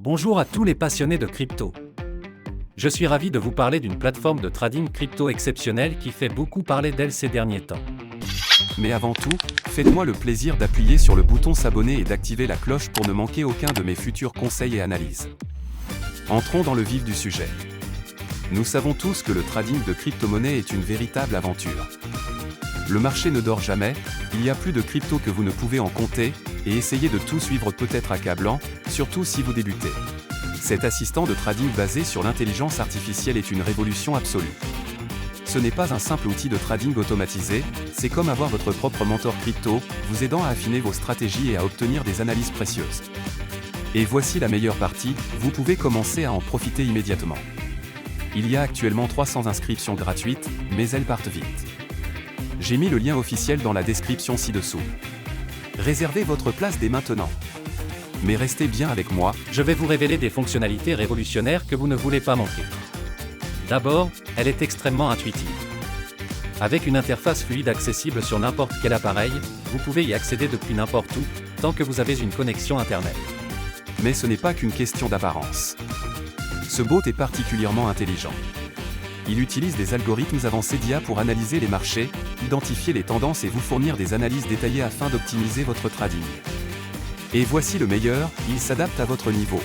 Bonjour à tous les passionnés de crypto. Je suis ravi de vous parler d'une plateforme de trading crypto exceptionnelle qui fait beaucoup parler d'elle ces derniers temps. Mais avant tout, faites-moi le plaisir d'appuyer sur le bouton s'abonner et d'activer la cloche pour ne manquer aucun de mes futurs conseils et analyses. Entrons dans le vif du sujet. Nous savons tous que le trading de crypto-monnaies est une véritable aventure. Le marché ne dort jamais, il y a plus de crypto que vous ne pouvez en compter, et essayer de tout suivre peut être accablant, surtout si vous débutez. Cet assistant de trading basé sur l'intelligence artificielle est une révolution absolue. Ce n'est pas un simple outil de trading automatisé, c'est comme avoir votre propre mentor crypto, vous aidant à affiner vos stratégies et à obtenir des analyses précieuses. Et voici la meilleure partie, vous pouvez commencer à en profiter immédiatement. Il y a actuellement 300 inscriptions gratuites, mais elles partent vite. J'ai mis le lien officiel dans la description ci-dessous. Réservez votre place dès maintenant. Mais restez bien avec moi, Je vais vous révéler des fonctionnalités révolutionnaires que vous ne voulez pas manquer. D'abord, elle est extrêmement intuitive. Avec une interface fluide accessible sur n'importe quel appareil, vous pouvez y accéder depuis n'importe où, tant que vous avez une connexion Internet. mais ce n'est pas qu'une question d'apparence. Ce bot est particulièrement intelligent. Il utilise des algorithmes avancés d'IA pour analyser les marchés, identifier les tendances et vous fournir des analyses détaillées afin d'optimiser votre trading. Et voici le meilleur, il s'adapte à votre niveau.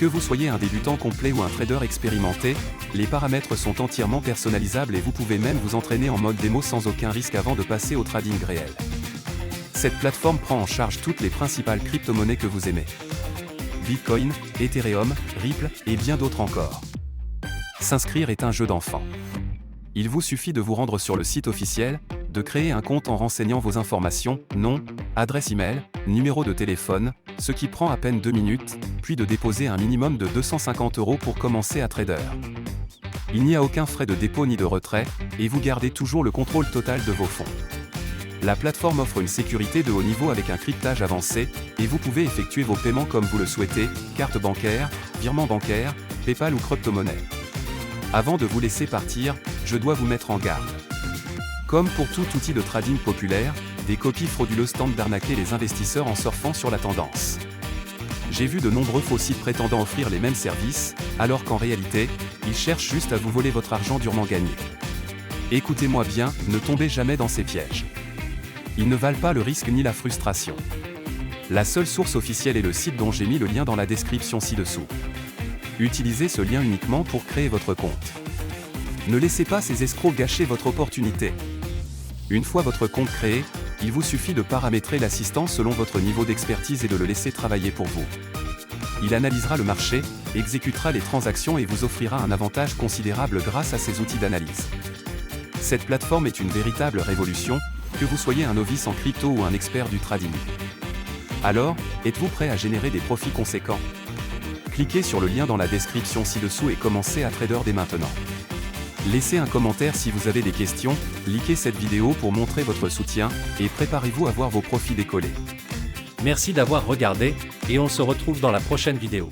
Que vous soyez un débutant complet ou un trader expérimenté, les paramètres sont entièrement personnalisables et vous pouvez même vous entraîner en mode démo sans aucun risque avant de passer au trading réel. Cette plateforme prend en charge toutes les principales crypto-monnaies que vous aimez. Bitcoin, Ethereum, Ripple et bien d'autres encore. S'inscrire est un jeu d'enfant. Il vous suffit de vous rendre sur le site officiel, de créer un compte en renseignant vos informations, nom, adresse email, numéro de téléphone, ce qui prend à peine 2 minutes, puis de déposer un minimum de 250 € pour commencer à trader. Il n'y a aucun frais de dépôt ni de retrait, et vous gardez toujours le contrôle total de vos fonds. La plateforme offre une sécurité de haut niveau avec un cryptage avancé, et vous pouvez effectuer vos paiements comme vous le souhaitez, carte bancaire, virement bancaire, PayPal ou crypto-monnaie. Avant de vous laisser partir, je dois vous mettre en garde. Comme pour tout outil de trading populaire, des copies frauduleuses tentent d'arnaquer les investisseurs en surfant sur la tendance. J'ai vu de nombreux faux sites prétendant offrir les mêmes services, alors qu'en réalité, ils cherchent juste à vous voler votre argent durement gagné. Écoutez-moi bien, ne tombez jamais dans ces pièges. Ils ne valent pas le risque ni la frustration. La seule source officielle est le site dont j'ai mis le lien dans la description ci-dessous. Utilisez ce lien uniquement pour créer votre compte. Ne laissez pas ces escrocs gâcher votre opportunité. Une fois votre compte créé, il vous suffit de paramétrer l'assistant selon votre niveau d'expertise et de le laisser travailler pour vous. Il analysera le marché, exécutera les transactions et vous offrira un avantage considérable grâce à ses outils d'analyse. Cette plateforme est une véritable révolution, que vous soyez un novice en crypto ou un expert du trading. Alors, êtes-vous prêt à générer des profits conséquents ? Cliquez sur le lien dans la description ci-dessous et commencez à trader dès maintenant. Laissez un commentaire si vous avez des questions, likez cette vidéo pour montrer votre soutien, et préparez-vous à voir vos profits décoller. Merci d'avoir regardé, et on se retrouve dans la prochaine vidéo.